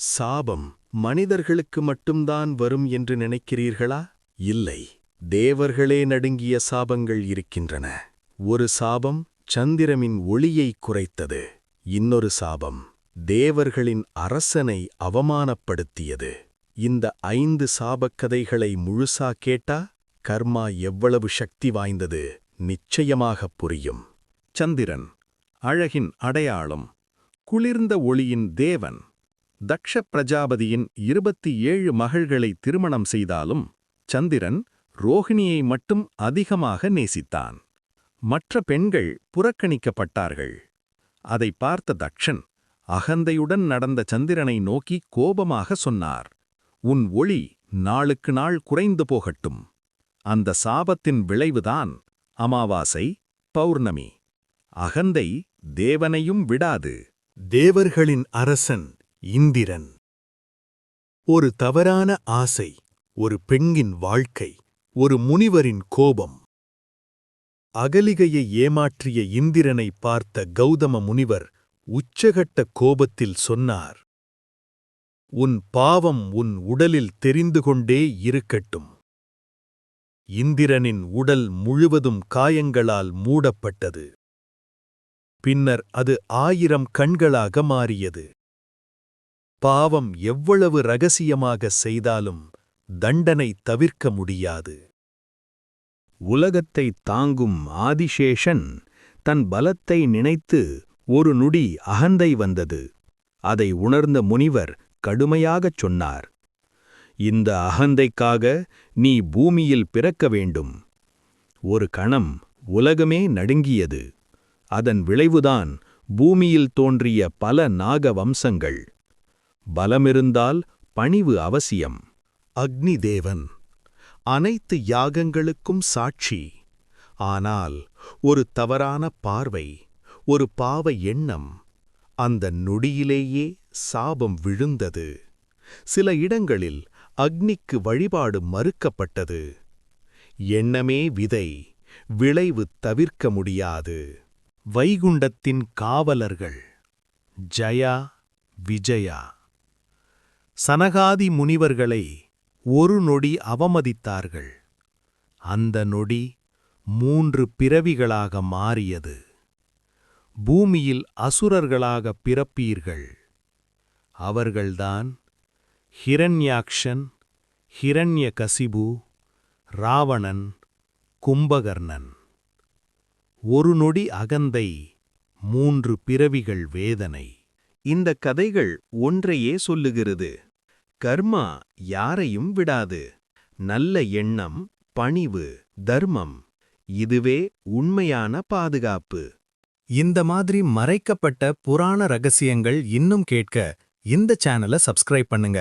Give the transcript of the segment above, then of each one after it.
சாபம் மனிதர்களுக்கு மட்டும்தான் வரும் என்று நினைக்கிறீர்களா? இல்லை, தேவர்களே நடுங்கிய சாபங்கள் இருக்கின்றன. ஒரு சாபம் சந்திரனின் ஒளியை குறைத்தது. இன்னொரு சாபம் தேவர்களின் அரசனை அவமானப்படுத்தியது. இந்த 5 சாபக்கதைகளை முழுசா கேட்டா கர்மா எவ்வளவு சக்தி வாய்ந்தது நிச்சயமாகப் புரியும். சந்திரன் அழகின் அடையாளம், குளிர்ந்த ஒளியின் தேவன். தக்ஷ பிரஜாபதியின் 27 மகள்களை திருமணம் செய்தாலும் சந்திரன் ரோகிணியை மட்டும் அதிகமாக நேசித்தான். மற்ற பெண்கள் புறக்கணிக்கப்பட்டார்கள். அதை பார்த்த தக்ஷன் அகந்தையுடன் நடந்த சந்திரனை நோக்கி கோபமாக சொன்னார், உன் ஒளி நாளுக்கு நாள் குறைந்து போகட்டும். அந்த சாபத்தின் விளைவுதான் அமாவாசை, பௌர்ணமி. அகந்தை தேவனையும் விடாது. தேவர்களின் அரசன் இந்திரன். ஒரு தவறான ஆசை, ஒரு பெண்ணின் வாழ்க்கை, ஒரு முனிவரின் கோபம். அகலிகையை ஏமாற்றிய இந்திரனை பார்த்த கௌதம முனிவர் உச்சகட்ட கோபத்தில் சொன்னார், உன் பாவம் உன் உடலில் தெரிந்து கொண்டே இருக்கட்டும். இந்திரனின் உடல் முழுவதும் காயங்களால் மூடப்பட்டது. பின்னர் அது 1000 கண்களாக மாறியது. பாவம் எவ்வளவு ரகசியமாக செய்தாலும் தண்டனை தவிர்க்க முடியாது. உலகத்தை தாங்கும் ஆதிசேஷன் தன் பலத்தை நினைத்து ஒரு நொடி அகந்தை வந்தது. அதை உணர்ந்த முனிவர் கடுமையாகச் சொன்னார், இந்த அகந்தைக்காக நீ பூமியில் பிறக்க வேண்டும். ஒரு கணம் உலகமே நடுங்கியது. அதன் விளைவுதான் பூமியில் தோன்றிய பல நாக வம்சங்கள். பலமிருந்தால் பணிவு அவசியம். அக்னி தேவன் அனைத்து யாகங்களுக்கும் சாட்சி. ஆனால் ஒரு தவறான பார்வை, ஒரு பாவ எண்ணம், அந்த நொடியிலேயே சாபம் விழுந்தது. சில இடங்களில் அக்னிக்கு வழிபாடு மறுக்கப்பட்டது. எண்ணமே விதை, விளைவு தவிர்க்க முடியாது. வைகுண்டத்தின் காவலர்கள் ஜயா, விஜயா. சனகாதி முனிவர்களை ஒரு நொடி அவமதித்தார்கள். அந்த நொடி 3 பிறவிகளாக மாறியது. பூமியில் அசுரர்களாக பிறப்பீர்கள். அவர்கள்தான் ஹிரண்யாக்ஷன், ஹிரண்யகசிபு, ராவணன், கும்பகர்ணன். ஒரு நொடி அகந்தை, 3 பிறவிகள் வேதனை. இந்த கதைகள் ஒன்றையே சொல்லுகிறது, கர்மா யாரையும் விடாது. நல்ல எண்ணம், பணிவு, தர்மம், இதுவே உண்மையான பாதுகாப்பு. இந்த மாதிரி மறைக்கப்பட்ட புராண ரகசியங்கள் இன்னும் கேட்க இந்த சேனலை சப்ஸ்கிரைப் பண்ணுங்க.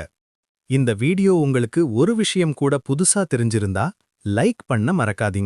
இந்த வீடியோ உங்களுக்கு ஒரு விஷயம் கூட புதுசா தெரிஞ்சிருந்தா லைக் பண்ண மறக்காதீங்க.